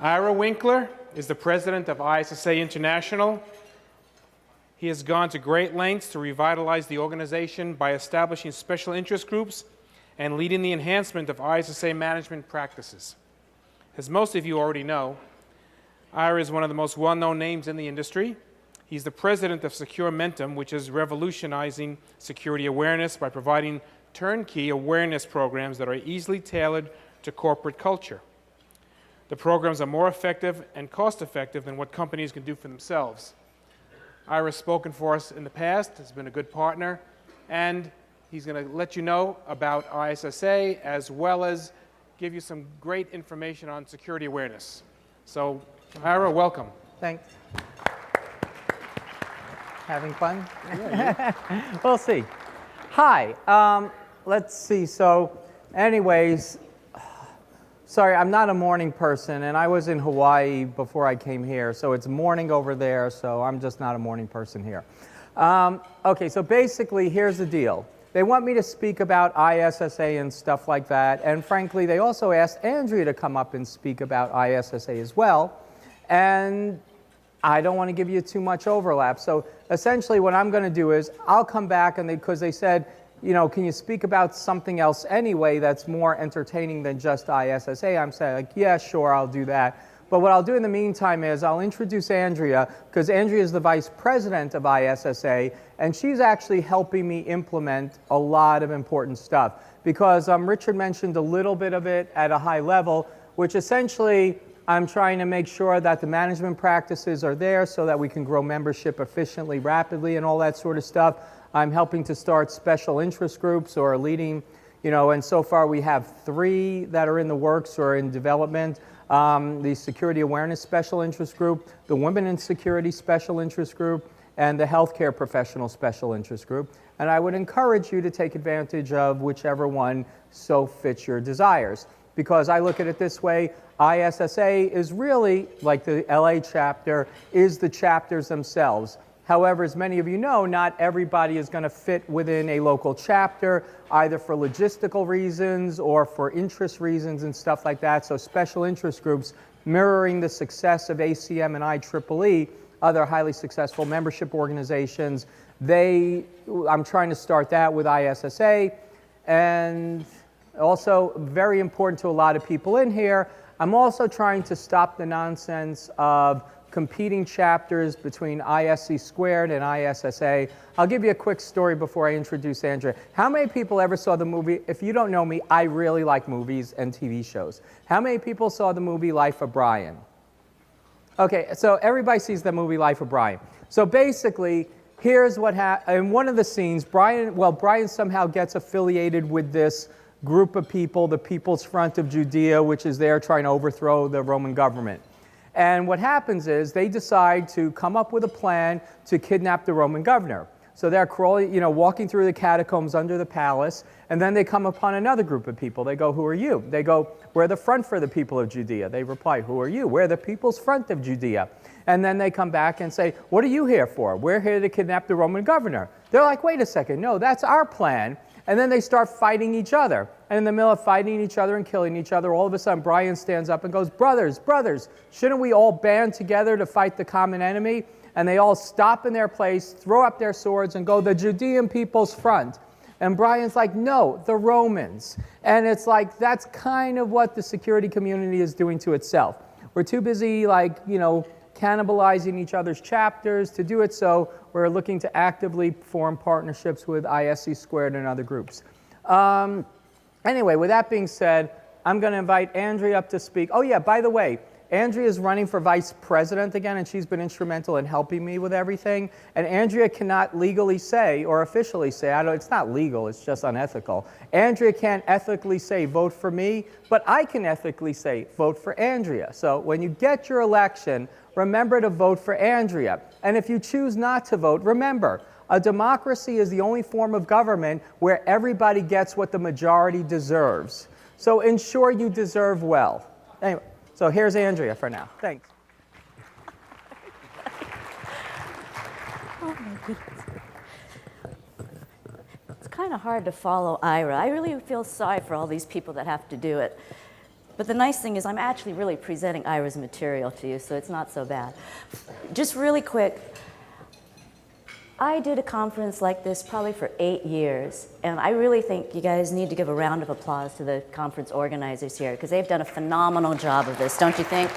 Ira Winkler is the president of ISSA International. He has gone to great lengths to revitalize the organization by establishing special interest groups and leading the enhancement of ISSA management practices. As most of you already know, Ira is one of the most well-known names in the industry. He's the president of SecureMentum, which is revolutionizing security awareness by providing turnkey awareness programs that are easily tailored to corporate culture. The programs are more effective and cost-effective than what companies can do for themselves. Ira's spoken for us in the past, has been a good partner, and he's going to let you know about ISSA as well as give you some great information on security awareness. So, Ira, welcome. Thanks. Having fun? Yeah. We'll see. Hi. Let's see. So, anyways, sorry, I'm not a morning person, and I was in Hawaii before I came here, so it's morning over there, so I'm just not a morning person here. Okay, so basically, here's the deal. They want me to speak about ISSA and stuff like that, and frankly, they also asked Andrea to come up and speak about ISSA as well, and I don't want to give you too much overlap. So essentially what I'm going to do is I'll come back, and because they said, you know, can you speak about something else anyway that's more entertaining than just ISSA? I'm saying, like, yeah, sure, I'll do that. But what I'll do in the meantime is I'll introduce Andrea, because Andrea is the vice president of ISSA, and she's actually helping me implement a lot of important stuff. Because Richard mentioned a little bit of it at a high level, which essentially I'm trying to make sure that the management practices are there so that we can grow membership efficiently, rapidly, and all that sort of stuff. I'm helping to start special interest groups or leading, you know, and so far we have 3 that are in the works or in development. The Security Awareness Special Interest Group, the Women in Security Special Interest Group, and the Healthcare Professional Special Interest Group. And I would encourage you to take advantage of whichever one so fits your desires. Because I look at it this way, ISSA is really, like the LA chapter, is the chapters themselves. However, as many of you know, not everybody is going to fit within a local chapter, either for logistical reasons or for interest reasons and stuff like that. So special interest groups, mirroring the success of ACM and IEEE, other highly successful membership organizations, I'm trying to start that with ISSA. And also, very important to a lot of people in here, I'm also trying to stop the nonsense of competing chapters between ISC squared and ISSA. I'll give you a quick story before I introduce Andrea. How many people ever saw the movie? If you don't know me, I really like movies and TV shows. How many people saw the movie Life of Brian? Okay, so everybody sees the movie Life of Brian. So basically, here's what happened. In one of the scenes, Brian somehow gets affiliated with this group of people, the People's Front of Judea, which is there trying to overthrow the Roman government. And what happens is they decide to come up with a plan to kidnap the Roman governor. So they're crawling, you know, walking through the catacombs under the palace, and then they come upon another group of people. They go, who are you? They go, we're the front for the people of Judea. They reply, who are you? We're the People's Front of Judea. And then they come back and say, what are you here for? We're here to kidnap the Roman governor. They're like, wait a second, no, that's our plan. And then they start fighting each other. And in the middle of fighting each other and killing each other, all of a sudden Brian stands up and goes, brothers, shouldn't we all band together to fight the common enemy? And they all stop in their place, throw up their swords, and go, the Judean People's Front. And Brian's like, no, the Romans. And it's like, that's kind of what the security community is doing to itself. We're too busy, like, you know, cannibalizing each other's chapters to do it, so we're looking to actively form partnerships with ISC squared and other groups. Anyway, with that being said, I'm going to invite Andrea up to speak. Oh yeah, by the way, Andrea is running for vice president again, and she's been instrumental in helping me with everything. And Andrea cannot legally say, or officially say, it's not legal, it's just unethical. Andrea can't ethically say, vote for me, but I can ethically say, vote for Andrea. So when you get your election, remember to vote for Andrea. And if you choose not to vote, remember, a democracy is the only form of government where everybody gets what the majority deserves. So ensure you deserve well. Anyway. So here's Andrea for now. Thanks. Oh my goodness. It's kind of hard to follow Ira. I really feel sorry for all these people that have to do it. But the nice thing is I'm actually really presenting Ira's material to you, so it's not so bad. Just really quick, I did a conference like this probably for 8 years, and I really think you guys need to give a round of applause to the conference organizers here, because they've done a phenomenal job of this, don't you think?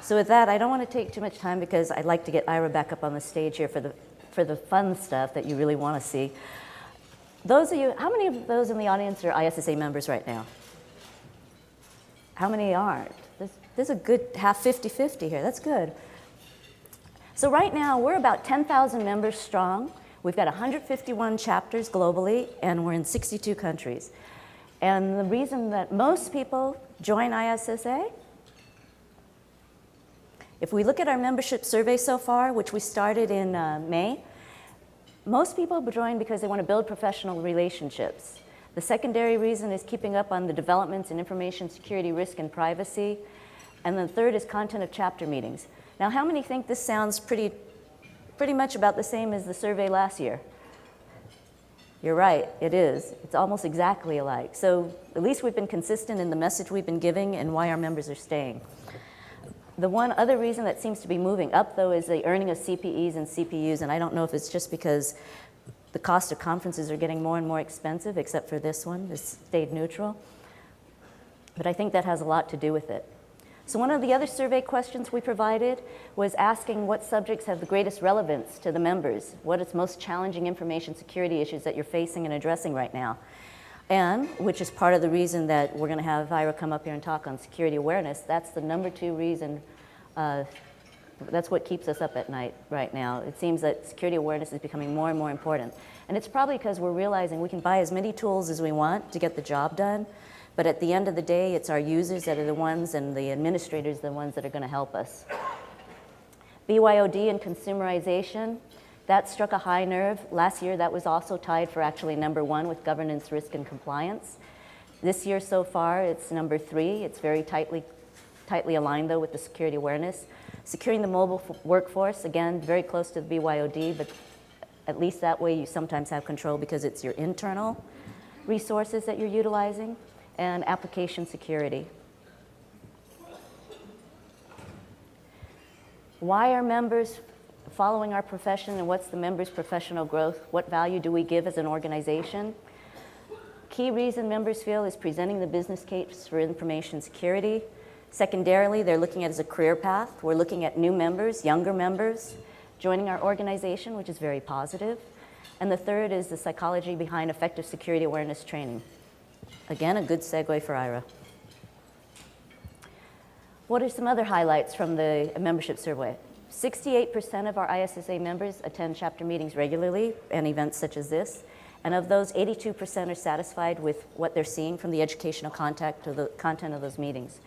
So with that, I don't want to take too much time because I'd like to get Ira back up on the stage here for the fun stuff that you really want to see. Those of you, how many of those in the audience are ISSA members right now? How many aren't? There's a good half 50-50 here. That's good. So right now, we're about 10,000 members strong. We've got 151 chapters globally, and we're in 62 countries. And the reason that most people join ISSA, if we look at our membership survey so far, which we started in May, most people join because they want to build professional relationships. The secondary reason is keeping up on the developments in information security, risk, and privacy. And the third is content of chapter meetings. Now, how many think this sounds pretty much about the same as the survey last year? You're right, it is. It's almost exactly alike. So at least we've been consistent in the message we've been giving and why our members are staying. The one other reason that seems to be moving up, though, is the earning of CPEs and CPUs, and I don't know if it's just because the cost of conferences are getting more and more expensive, except for this one. This stayed neutral. But I think that has a lot to do with it. So one of the other survey questions we provided was asking what subjects have the greatest relevance to the members, what is most challenging information security issues that you're facing and addressing right now. And, which is part of the reason that we're going to have Ira come up here and talk on security awareness, that's the number 2 reason, that's what keeps us up at night right now. It seems that security awareness is becoming more and more important. And it's probably because we're realizing we can buy as many tools as we want to get the job done, but at the end of the day, it's our users that are the ones and the administrators the ones that are going to help us. BYOD and consumerization. That struck a high nerve. Last year, that was also tied for actually number 1 with governance, risk, and compliance. This year so far, it's number 3. It's very tightly aligned, though, with the security awareness. Securing the mobile workforce, again, very close to the BYOD, but at least that way you sometimes have control because it's your internal resources that you're utilizing. And application security. Why are members following our profession, and what's the members' professional growth? What value do we give as an organization? Key reason members feel is presenting the business case for information security. Secondarily, they're looking at it as a career path. We're looking at new members, younger members, joining our organization, which is very positive. And the third is the psychology behind effective security awareness training. Again, a good segue for Ira. What are some other highlights from the membership survey? 68% of our ISSA members attend chapter meetings regularly and events such as this. And of those, 82% are satisfied with what they're seeing from the educational content of those meetings.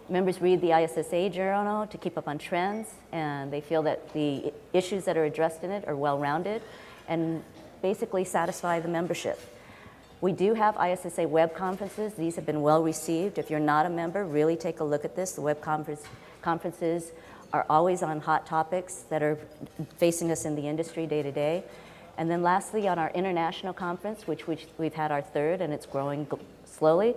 Members read the ISSA journal to keep up on trends, and they feel that the issues that are addressed in it are well-rounded and basically satisfy the membership. We do have ISSA web conferences. These have been well received. If you're not a member, really take a look at this. The web conferences are always on hot topics that are facing us in the industry day to day. And then lastly, on our international conference, which we've had our third, and it's growing slowly,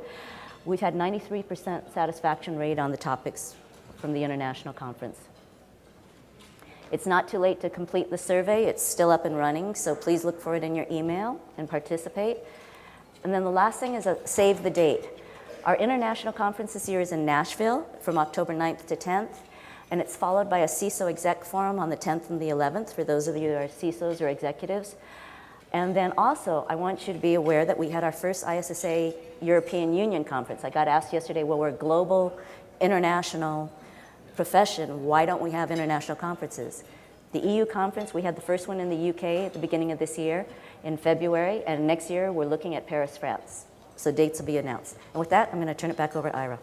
we've had 93% satisfaction rate on the topics from the international conference. It's not too late to complete the survey. It's still up and running, so please look for it in your email and participate. And then the last thing is save the date. Our international conference this year is in Nashville from October 9th to 10th, and it's followed by a CISO exec forum on the 10th and the 11th for those of you who are CISOs or executives. And then also, I want you to be aware that we had our first ISSA European Union conference. I got asked yesterday, well, we're a global, international profession. Why don't we have international conferences? The EU conference, we had the first one in the UK at the beginning of this year in February, and next year we're looking at Paris, France. So dates will be announced. And with that, I'm going to turn it back over to Ira.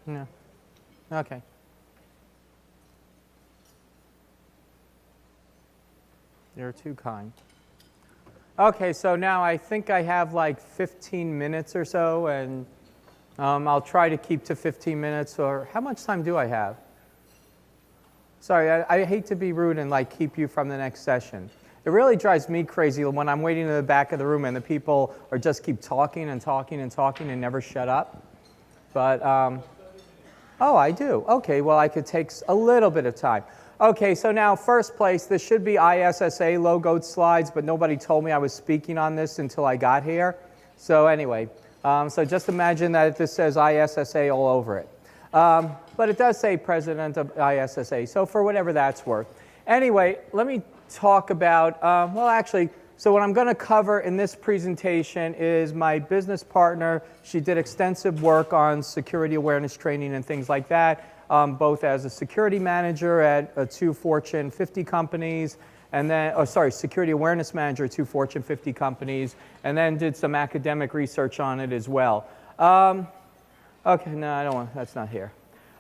No. Okay. You're too kind. Okay, so now I think I have like 15 minutes or so, and I'll try to keep to 15 minutes, or how much time do I have? Sorry, I hate to be rude and like keep you from the next session. It really drives me crazy when I'm waiting in the back of the room and the people are just keep talking and talking and talking and never shut up. But, oh, I do. Okay, well, I could take a little bit of time. Okay, so now first place, this should be ISSA logoed slides, but nobody told me I was speaking on this until I got here. So anyway, so just imagine that this says ISSA all over it. But it does say President of ISSA, so for whatever that's worth. Anyway, let me talk about, well actually, so what I'm going to cover in this presentation is my business partner. She did extensive work on security awareness training and things like that, both as a security manager at 2 Fortune 50 companies, and then, oh sorry, security awareness manager at 2 Fortune 50 companies, and then did some academic research on it as well. Okay, no, I don't want, that's not here.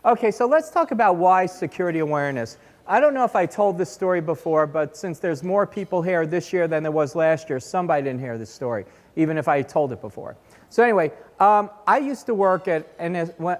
Okay, so let's talk about why security awareness. I don't know if I told this story before, but since there's more people here this year than there was last year, somebody didn't hear this story, even if I told it before. So anyway, I used to work at,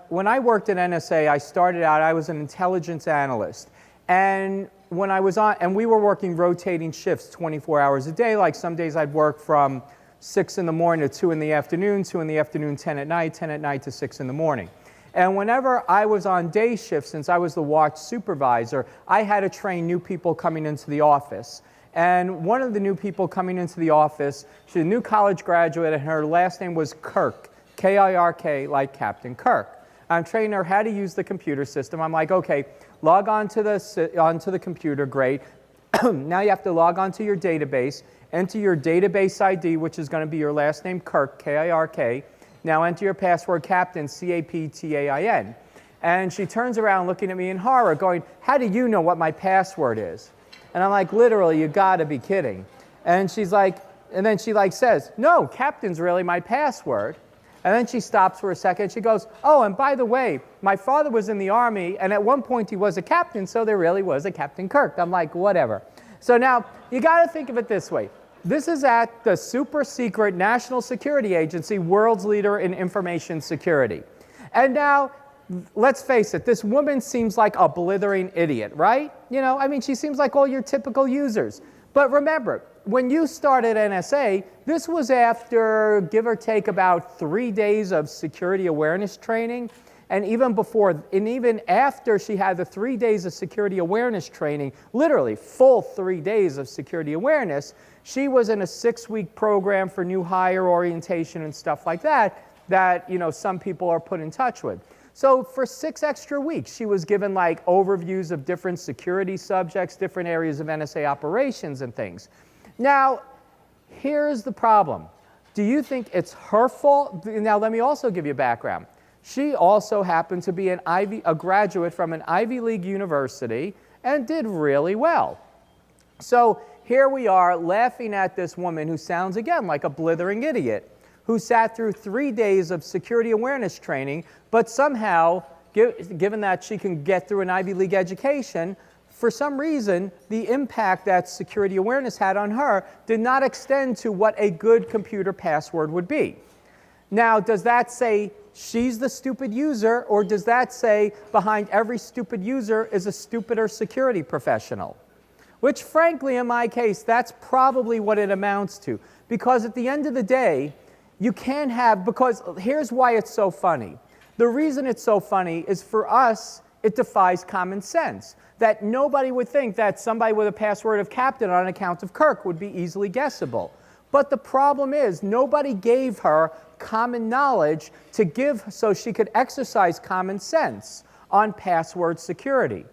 when I worked at NSA, I started out, I was an intelligence analyst. And when I was on, and we were working rotating shifts 24 hours a day, like some days I'd work from 6 in the morning to 2 in the afternoon, 2 in the afternoon, 10 at night, 10 at night to 6 in the morning. And whenever I was on day shift, since I was the watch supervisor, I had to train new people coming into the office. And one of the new people coming into the office, she's a new college graduate, and her last name was Kirk, K-I-R-K, like Captain Kirk. I'm training her how to use the computer system. I'm like, okay, log on to the computer, great. Now you have to log on to your database, enter your database ID, which is going to be your last name, Kirk, K-I-R-K. Now enter your password, Captain, C-A-P-T-A-I-N. And she turns around looking at me in horror, going, how do you know what my password is? And I'm like, literally, you gotta be kidding. And she's like, and then she like says, no, Captain's really my password. And then she stops for a second. She goes, oh, and by the way, my father was in the Army, and at one point he was a captain, so there really was a Captain Kirk. I'm like, whatever. So now, you gotta think of it this way. This is at the super secret National Security Agency, world's leader in information security. And now, let's face it, this woman seems like a blithering idiot, right? You know, I mean, she seems like all your typical users. But remember, when you started NSA, this was after, give or take, about 3 days of security awareness training. And even before, and even after she had the 3 days of security awareness training, literally full 3 days of security awareness, she was in a 6-week program for new hire orientation and stuff like that, that, you know, some people are put in touch with. So for 6 extra weeks, she was given like overviews of different security subjects, different areas of NSA operations and things. Now, here's the problem. Do you think it's her fault? Now, let me also give you a background. She also happened to be a graduate from an Ivy League university and did really well. So here we are laughing at this woman who sounds, again, like a blithering idiot, who sat through 3 days of security awareness training, but somehow, given that she can get through an Ivy League education, for some reason, the impact that security awareness had on her did not extend to what a good computer password would be. Now, does that say she's the stupid user, or does that say behind every stupid user is a stupider security professional? Which, frankly, in my case, that's probably what it amounts to. Because at the end of the day, you can't have, because here's why it's so funny. The reason it's so funny is for us, it defies common sense. That nobody would think that somebody with a password of Captain on account of Kirk would be easily guessable. But the problem is, nobody gave her common knowledge to give so she could exercise common sense on password security.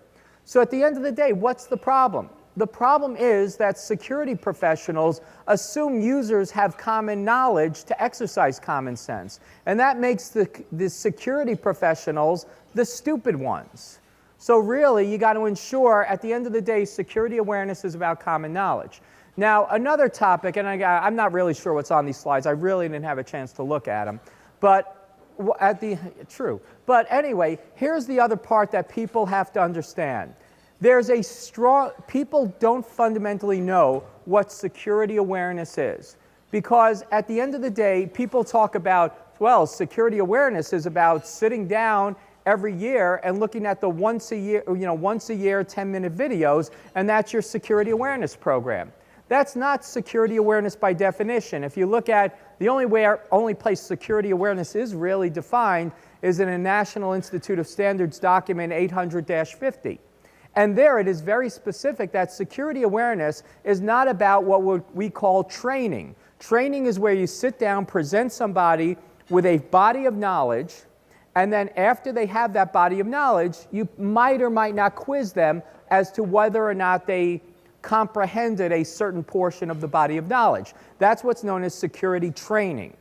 So at the end of the day, what's the problem? The problem is that security professionals assume users have common knowledge to exercise common sense. And that makes the security professionals the stupid ones. So really, you got to ensure, at the end of the day, security awareness is about common knowledge. Now, another topic, and I'm not really sure what's on these slides. I really didn't have a chance to look at them. But true. But anyway, here's the other part that people have to understand. There's a strong, people don't fundamentally know what security awareness is. Because at the end of the day, people talk about, well, security awareness is about sitting down every year and looking at the once a year 10-minute videos, and that's your security awareness program. That's not security awareness by definition. If you look at the only place security awareness is really defined is in a National Institute of Standards document 800-50. And there it is very specific that security awareness is not about what we call training. Training is where you sit down, present somebody with a body of knowledge, and then after they have that body of knowledge, you might or might not quiz them as to whether or not they comprehended a certain portion of the body of knowledge. That's what's known as security training.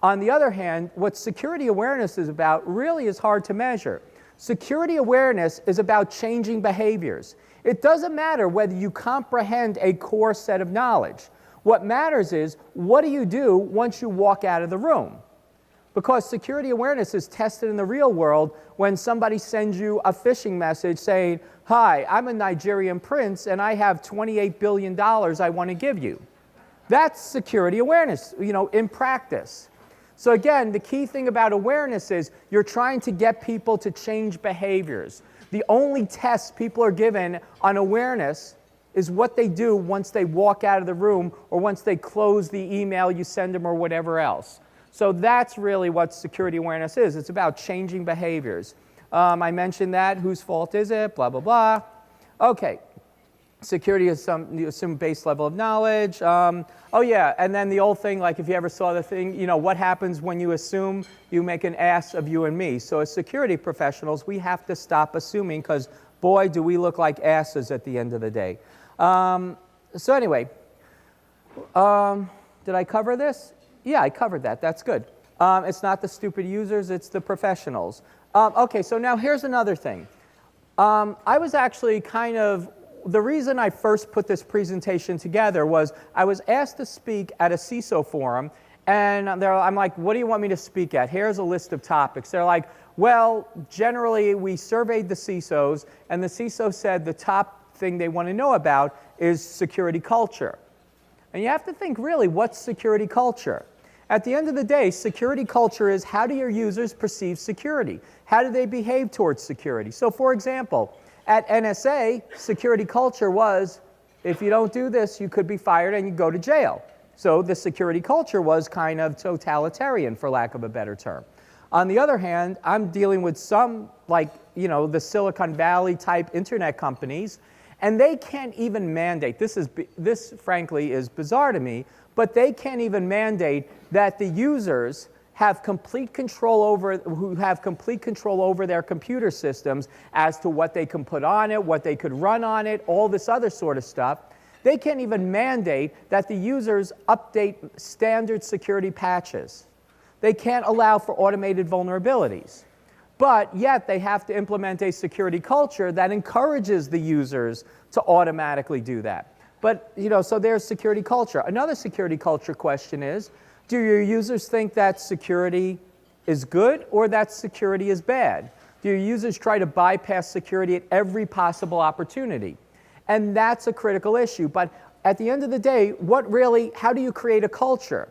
On the other hand, what security awareness is about really is hard to measure. Security awareness is about changing behaviors. It doesn't matter whether you comprehend a core set of knowledge. What matters is, what do you do once you walk out of the room? Because security awareness is tested in the real world when somebody sends you a phishing message saying, "Hi, I'm a Nigerian prince and I have $28 billion I want to give you." That's security awareness, in practice. So again, the key thing about awareness is you're trying to get people to change behaviors. The only test people are given on awareness is what they do once they walk out of the room or once they close the email you send them or whatever else. So that's really what security awareness is. It's about changing behaviors. I mentioned that. Whose fault is it? Blah, blah, blah. Okay. Security is you assume base level of knowledge. Oh yeah, and then the old thing, like if you ever saw the thing, what happens when you assume you make an ass of you and me. So as security professionals, we have to stop assuming because boy, do we look like asses at the end of the day. So anyway, did I cover this? Yeah, I covered that. That's good. It's not the stupid users, it's the professionals. Okay, so now here's another thing. I was actually the reason I first put this presentation together was I was asked to speak at a CISO forum, and I'm like, what do you want me to speak at? Here's a list of topics. They're like, well, generally we surveyed the CISOs, and the CISO said the top thing they want to know about is security culture. And you have to think, really, what's security culture? At the end of the day, security culture is how do your users perceive security? How do they behave towards security? So for example, at NSA, security culture was, if you don't do this, you could be fired and you go to jail. So the security culture was kind of totalitarian, for lack of a better term. On the other hand, I'm dealing with some, the Silicon Valley type internet companies, and they can't even mandate, this frankly is bizarre to me, but they can't even mandate that the users have complete control over their computer systems as to what they can put on it, what they could run on it, all this other sort of stuff. They can't even mandate that the users update standard security patches. They can't allow for automated vulnerabilities. But yet they have to implement a security culture that encourages the users to automatically do that. But, so there's security culture. Another security culture question is, do your users think that security is good or that security is bad? Do your users try to bypass security at every possible opportunity? And that's a critical issue. But at the end of the day, how do you create a culture?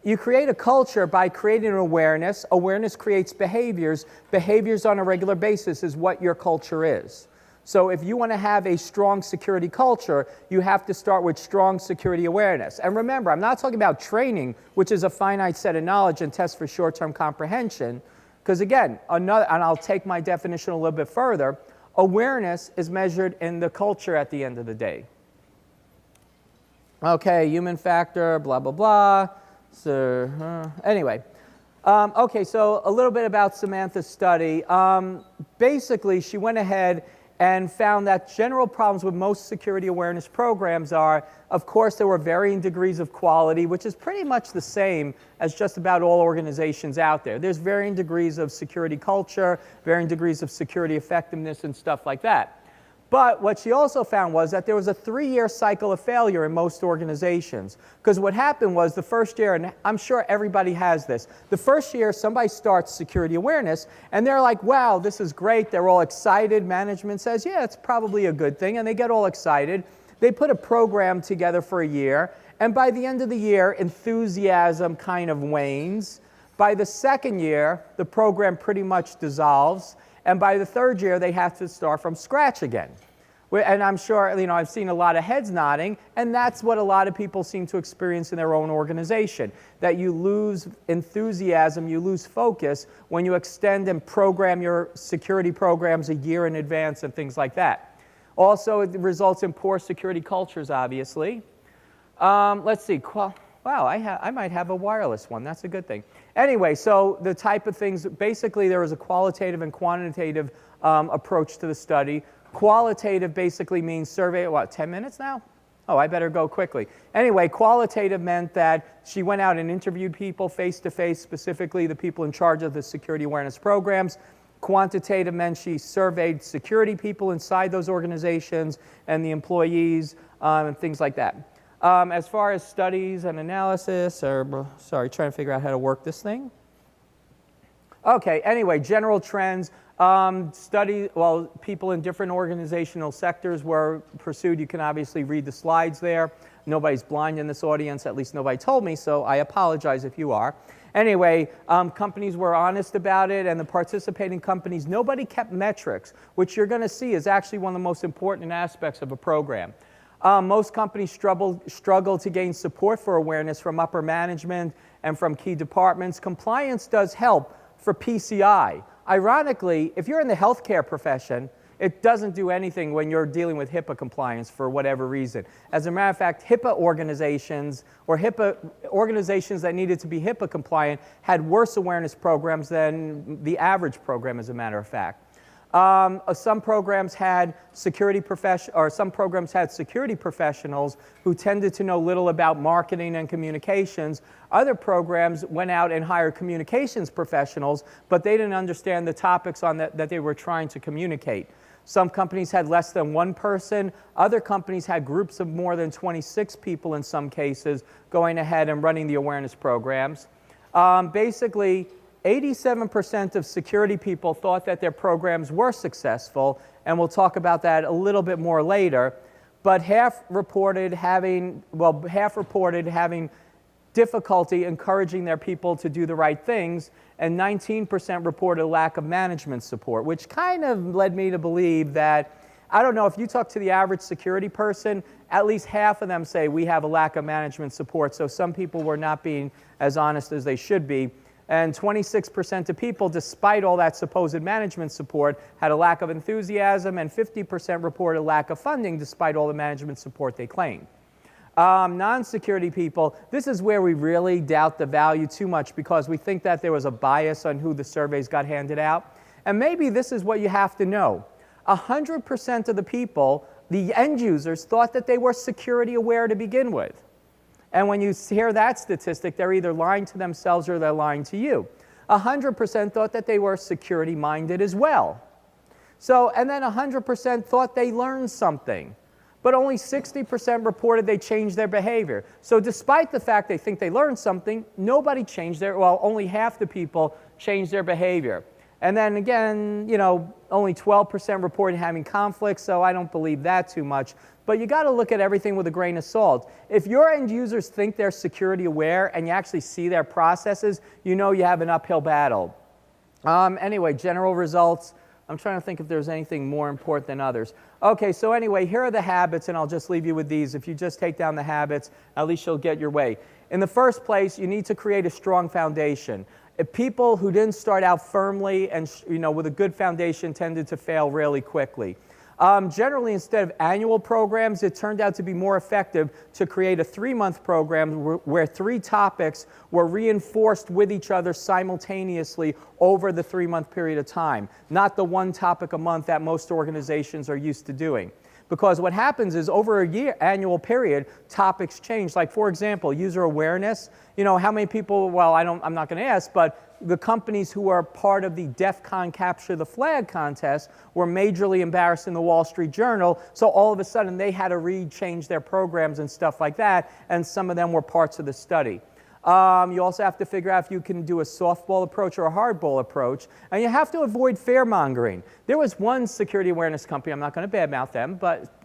You create a culture by creating an awareness. Awareness creates behaviors. Behaviors on a regular basis is what your culture is. So if you want to have a strong security culture, you have to start with strong security awareness. And remember, I'm not talking about training, which is a finite set of knowledge and tests for short-term comprehension. Because again, and I'll take my definition a little bit further, awareness is measured in the culture at the end of the day. Okay, human factor, blah, blah, blah. So, anyway. Okay, so a little bit about Samantha's study. Basically, she went ahead and found that general problems with most security awareness programs are, of course, there were varying degrees of quality, which is pretty much the same as just about all organizations out there. There's varying degrees of security culture, varying degrees of security effectiveness, and stuff like that. But what she also found was that there was a 3-year cycle of failure in most organizations. Because what happened was the first year, and I'm sure everybody has this, the first year somebody starts security awareness, and they're like, wow, this is great. They're all excited. Management says, yeah, it's probably a good thing. And they get all excited. They put a program together for a year. And by the end of the year, enthusiasm kind of wanes. By the second year, the program pretty much dissolves, and by the third year, they have to start from scratch again. And I'm sure, I've seen a lot of heads nodding, and that's what a lot of people seem to experience in their own organization, that you lose enthusiasm, you lose focus when you extend and program your security programs a year in advance and things like that. Also, it results in poor security cultures, obviously. Let's see. Wow, I might have a wireless one. That's a good thing. Anyway, so the type of things, basically there was a qualitative and quantitative approach to the study. Qualitative basically means survey, 10 minutes now? Oh, I better go quickly. Anyway, qualitative meant that she went out and interviewed people face-to-face, specifically the people in charge of the security awareness programs. Quantitative meant she surveyed security people inside those organizations and the employees and things like that. As far as studies and analysis, trying to figure out how to work this thing. Okay, anyway, general trends. People in different organizational sectors were pursued. You can obviously read the slides there. Nobody's blind in this audience, at least nobody told me, so I apologize if you are. Anyway, companies were honest about it, and the participating companies, nobody kept metrics, which you're going to see is actually one of the most important aspects of a program. Most companies struggle to gain support for awareness from upper management and from key departments. Compliance does help for PCI. Ironically, if you're in the healthcare profession, it doesn't do anything when you're dealing with HIPAA compliance for whatever reason. As a matter of fact, HIPAA organizations or HIPAA organizations that needed to be HIPAA compliant had worse awareness programs than the average program, as a matter of fact. Some programs had security professionals who tended to know little about marketing and communications. Other programs went out and hired communications professionals, but they didn't understand the topics that they were trying to communicate. Some companies had less than one person. Other companies had groups of more than 26 people in some cases going ahead and running the awareness programs. Basically, 87% of security people thought that their programs were successful, and we'll talk about that a little bit more later, but half reported having difficulty encouraging their people to do the right things, and 19% reported a lack of management support, which kind of led me to believe that, I don't know, if you talk to the average security person, at least half of them say we have a lack of management support, so some people were not being as honest as they should be. And 26% of people, despite all that supposed management support, had a lack of enthusiasm, and 50% reported a lack of funding despite all the management support they claimed. Non-security people, this is where we really doubt the value too much because we think that there was a bias on who the surveys got handed out. And maybe this is what you have to know. 100% of the people, the end users, thought that they were security aware to begin with. And when you hear that statistic, they're either lying to themselves or they're lying to you. 100% thought that they were security-minded as well. So, and then 100% thought they learned something. But only 60% reported they changed their behavior. So despite the fact they think they learned something, nobody changed only half the people changed their behavior. And then again, only 12% reported having conflicts, so I don't believe that too much. But you got to look at everything with a grain of salt. If your end users think they're security aware and you actually see their processes, you know you have an uphill battle. Anyway, general results. I'm trying to think if there's anything more important than others. Okay, so anyway, here are the habits, and I'll just leave you with these. If you just take down the habits, at least you'll get your way. In the first place, you need to create a strong foundation. If people who didn't start out firmly and with a good foundation tended to fail really quickly. Generally, instead of annual programs, it turned out to be more effective to create a 3-month program where 3 topics were reinforced with each other simultaneously over the 3-month period of time, not the 1 topic a month that most organizations are used to doing. Because what happens is over a annual period, topics change. Like, for example, user awareness. How many people, I'm not going to ask, but the companies who are part of the DEF CON Capture the Flag contest were majorly embarrassed in the Wall Street Journal, so all of a sudden they had to change their programs and stuff like that, and some of them were parts of the study. You also have to figure out if you can do a softball approach or a hardball approach, and you have to avoid fear-mongering. There was one security awareness company, I'm not going to badmouth them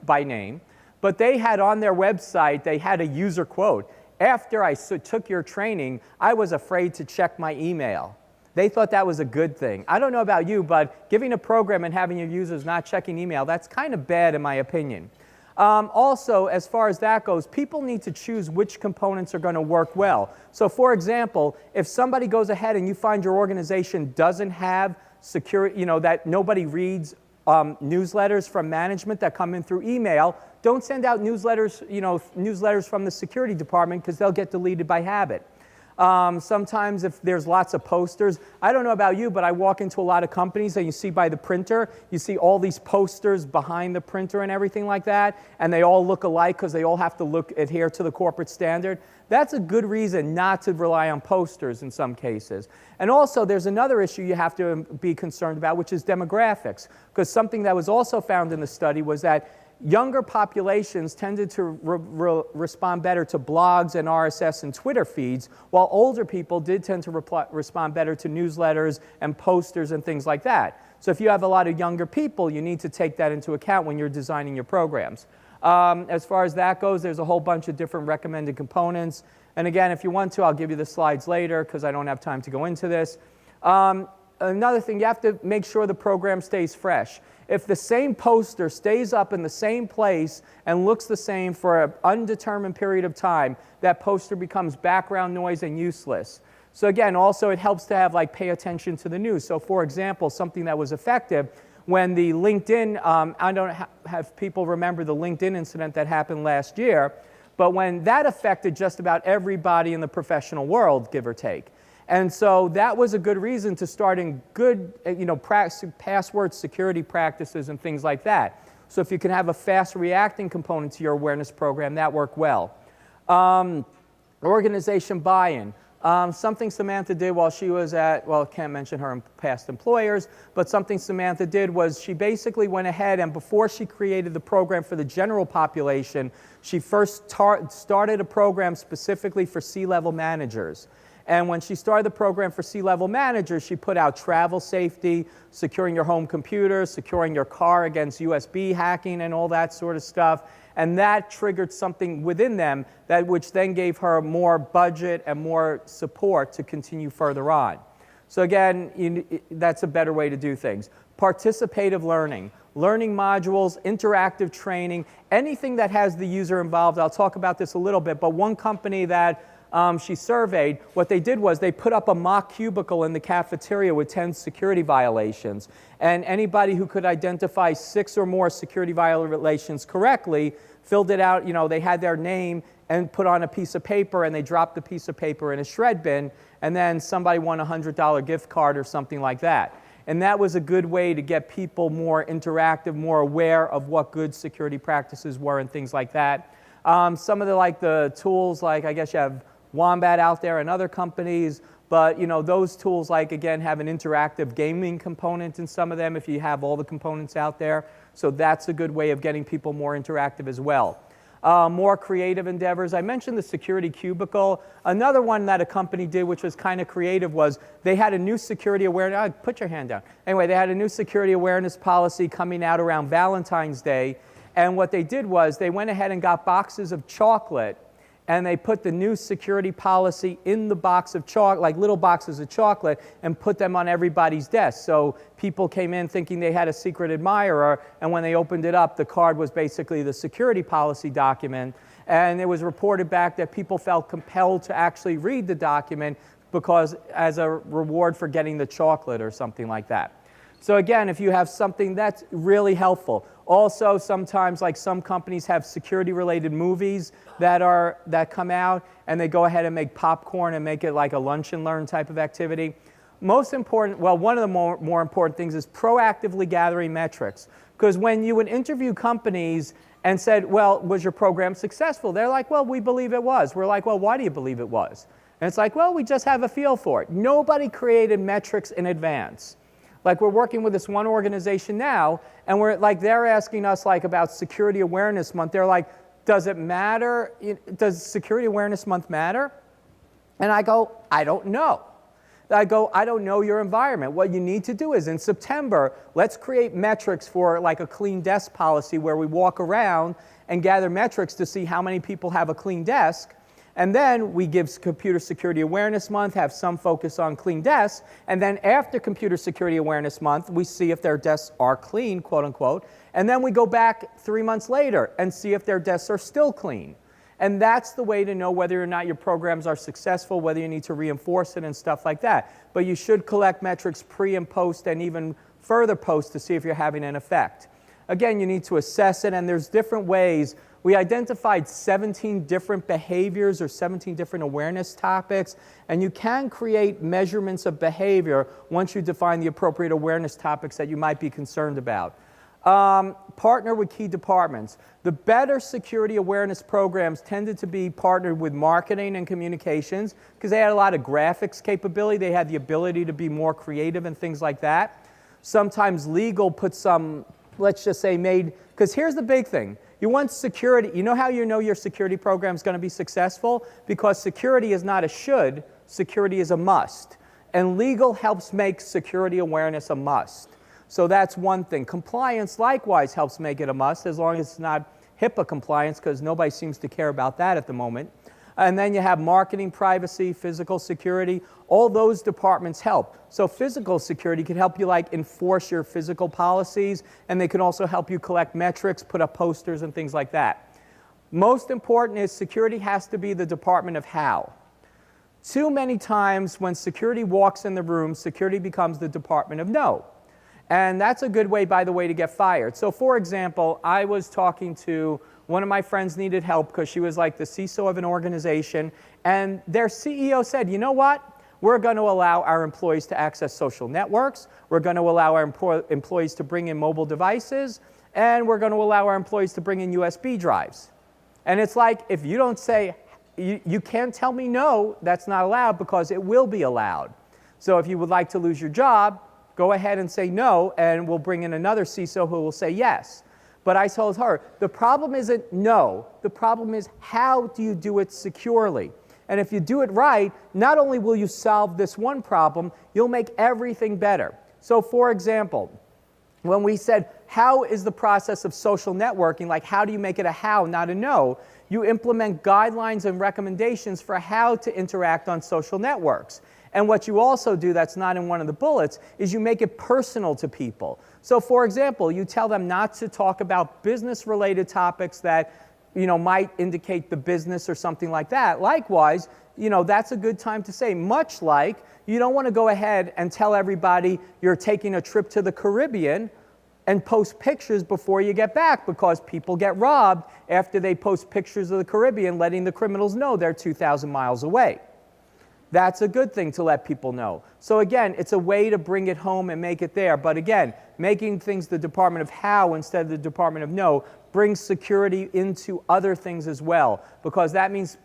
by name, but they had on their website, they had a user quote. after I took your training, I was afraid to check my email. They thought that was a good thing. I don't know about you, but giving a program and having your users not checking email, that's kind of bad in my opinion. Also, as far as that goes, people need to choose which components are going to work well. So for example, if somebody goes ahead and you find your organization doesn't have security, that nobody reads newsletters from management that come in through email, don't send out newsletters, newsletters from the security department because they'll get deleted by habit. Sometimes if there's lots of posters, I don't know about you, but I walk into a lot of companies and you see by the printer, you see all these posters behind the printer and everything like that, and they all look alike because they all have to adhere to the corporate standard. That's a good reason not to rely on posters in some cases. And also there's another issue you have to be concerned about, which is demographics, because something that was also found in the study was that younger populations tended to respond better to blogs and RSS and Twitter feeds, while older people did tend to respond better to newsletters and posters and things like that. So if you have a lot of younger people, you need to take that into account when you're designing your programs. As far as that goes, there's a whole bunch of different recommended components. And again, if you want to, I'll give you the slides later because I don't have time to go into this. Another thing, you have to make sure the program stays fresh. If the same poster stays up in the same place and looks the same for an undetermined period of time, that poster becomes background noise and useless. So again, also it helps to have pay attention to the news. So for example, something that was effective when the LinkedIn, I don't have people remember the LinkedIn incident that happened last year, but when that affected just about everybody in the professional world, give or take. And so that was a good reason to start in good, password security practices and things like that. So if you can have a fast reacting component to your awareness program, that worked well. Organization buy-in. Something Samantha did while she was at, well, I can't mention her past employers, but something Samantha did was she basically went ahead and before she created the program for the general population, she first started a program specifically for C-level managers. And when she started the program for C-level managers, she put out travel safety, securing your home computer, securing your car against USB hacking and all that sort of stuff. And that triggered something within them which then gave her more budget and more support to continue further on. So again, that's a better way to do things. Participative learning modules, interactive training, anything that has the user involved. I'll talk about this a little bit, but one company that she surveyed, what they did was they put up a mock cubicle in the cafeteria with 10 security violations. And anybody who could identify 6 or more security violations correctly filled it out. They had their name and put on a piece of paper, and they dropped the piece of paper in a shred bin, and then somebody won a $100 gift card or something like that. And that was a good way to get people more interactive, more aware of what good security practices were and things like that. Some of the tools, I guess you have Wombat out there and other companies, but those tools again have an interactive gaming component in some of them if you have all the components out there. So that's a good way of getting people more interactive as well. More creative endeavors. I mentioned the security cubicle. Another one that a company did which was kind of creative was they had a new security awareness, put your hand down. Anyway, they had a new security awareness policy coming out around Valentine's Day, and what they did was they went ahead and got boxes of chocolate and they put the new security policy in the box of chocolate, little boxes of chocolate, and put them on everybody's desk. So people came in thinking they had a secret admirer, and when they opened it up, the card was basically the security policy document. And it was reported back that people felt compelled to actually read the document because as a reward for getting the chocolate or something like that. So again, if you have something that's really helpful. Also, sometimes some companies have security-related movies that come out, and they go ahead and make popcorn and make it like a lunch and learn type of activity. Most important, well, one of the more important things is proactively gathering metrics. Because when you would interview companies and said, well, was your program successful? They're like, well, we believe it was. We're like, well, why do you believe it was? And it's like, well, we just have a feel for it. Nobody created metrics in advance. We're working with this one organization now, and they're asking us about Security Awareness Month. They're like, does it matter? Does Security Awareness Month matter? And I go, I don't know. I don't know your environment. What you need to do is in September, let's create metrics for a clean desk policy where we walk around and gather metrics to see how many people have a clean desk. And then we give Computer Security Awareness Month, have some focus on clean desks. And then after Computer Security Awareness Month, we see if their desks are clean, quote unquote. And then we go back 3 months later and see if their desks are still clean. And that's the way to know whether or not your programs are successful, whether you need to reinforce it and stuff like that. But you should collect metrics pre and post and even further post to see if you're having an effect. Again, you need to assess it, and there's different ways. We identified 17 different behaviors or 17 different awareness topics, and you can create measurements of behavior once you define the appropriate awareness topics that you might be concerned about. Partner with key departments. The better security awareness programs tended to be partnered with marketing and communications because they had a lot of graphics capability. They had the ability to be more creative and things like that. Sometimes legal put some, let's just say because here's the big thing. You want security. You know how you know your security program is going to be successful? Because security is not a should, security is a must. And legal helps make security awareness a must. So that's one thing. Compliance likewise helps make it a must, as long as it's not HIPAA compliance, because nobody seems to care about that at the moment. And then you have marketing, privacy, physical security. All those departments help. So physical security can help you enforce your physical policies, and they can also help you collect metrics, put up posters and things like that. Most important is security has to be the department of how. Too many times when security walks in the room, security becomes the department of no. And that's a good way, by the way, to get fired. So for example, I was talking to one of my friends needed help because she was like the CISO of an organization, and their CEO said, you know what? We're going to allow our employees to access social networks, we're going to allow our employees to bring in mobile devices, and we're going to allow our employees to bring in USB drives. And it's like, if you don't say, you can't tell me no, that's not allowed, because it will be allowed. So if you would like to lose your job, go ahead and say no, and we'll bring in another CISO who will say yes. But I told her, the problem isn't no, the problem is how do you do it securely? And if you do it right, not only will you solve this one problem, you'll make everything better. So for example, when we said, how is the process of social networking, like how do you make it a how, not a no, you implement guidelines and recommendations for how to interact on social networks. And what you also do that's not in one of the bullets is you make it personal to people. So for example, you tell them not to talk about business-related topics that might indicate the business or something like that. Likewise, that's a good time to say, much like you don't want to go ahead and tell everybody you're taking a trip to the Caribbean and post pictures before you get back, because people get robbed after they post pictures of the Caribbean, letting the criminals know they're 2,000 miles away. That's a good thing to let people know. So again, it's a way to bring it home and make it there. But again, making things the department of how instead of the department of no brings security into other things as well, because that means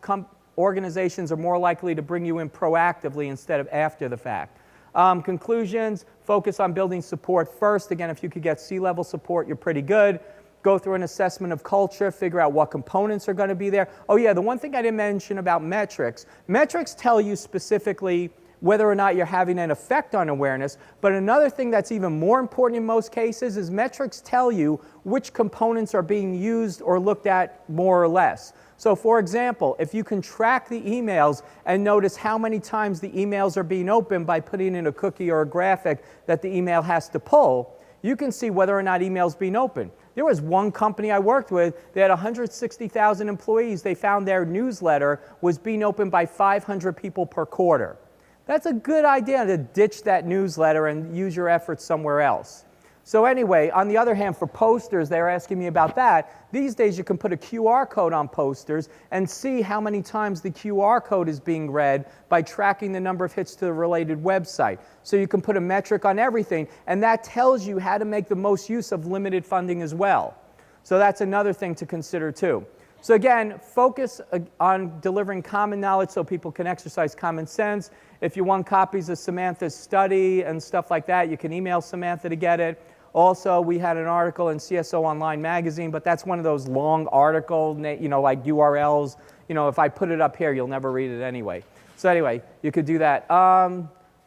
organizations are more likely to bring you in proactively instead of after the fact. Conclusions, focus on building support first. Again, if you could get C-level support, you're pretty good. Go through an assessment of culture, figure out what components are going to be there. Oh yeah, the one thing I didn't mention about metrics. Metrics tell you specifically whether or not you're having an effect on awareness, but another thing that's even more important in most cases is metrics tell you which components are being used or looked at more or less. So for example, if you can track the emails and notice how many times the emails are being opened by putting in a cookie or a graphic that the email has to pull, you can see whether or not emails being opened. There was one company I worked with, they had 160,000 employees. They found their newsletter was being opened by 500 people per quarter. That's a good idea to ditch that newsletter and use your efforts somewhere else. So anyway, on the other hand, for posters, they were asking me about that. These days you can put a QR code on posters and see how many times the QR code is being read by tracking the number of hits to the related website. So you can put a metric on everything, and that tells you how to make the most use of limited funding as well. So that's another thing to consider too. So again, focus on delivering common knowledge so people can exercise common sense. If you want copies of Samantha's study and stuff like that, you can email Samantha to get it. Also, we had an article in CSO Online magazine, but that's one of those long articles, like URLs. If I put it up here, you'll never read it anyway. So anyway, you could do that. I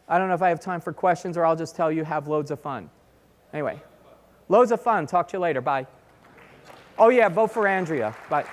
don't know if I have time for questions, or I'll just tell you have loads of fun. Anyway, loads of fun. Talk to you later. Bye. Oh yeah, vote for Andrea. Bye.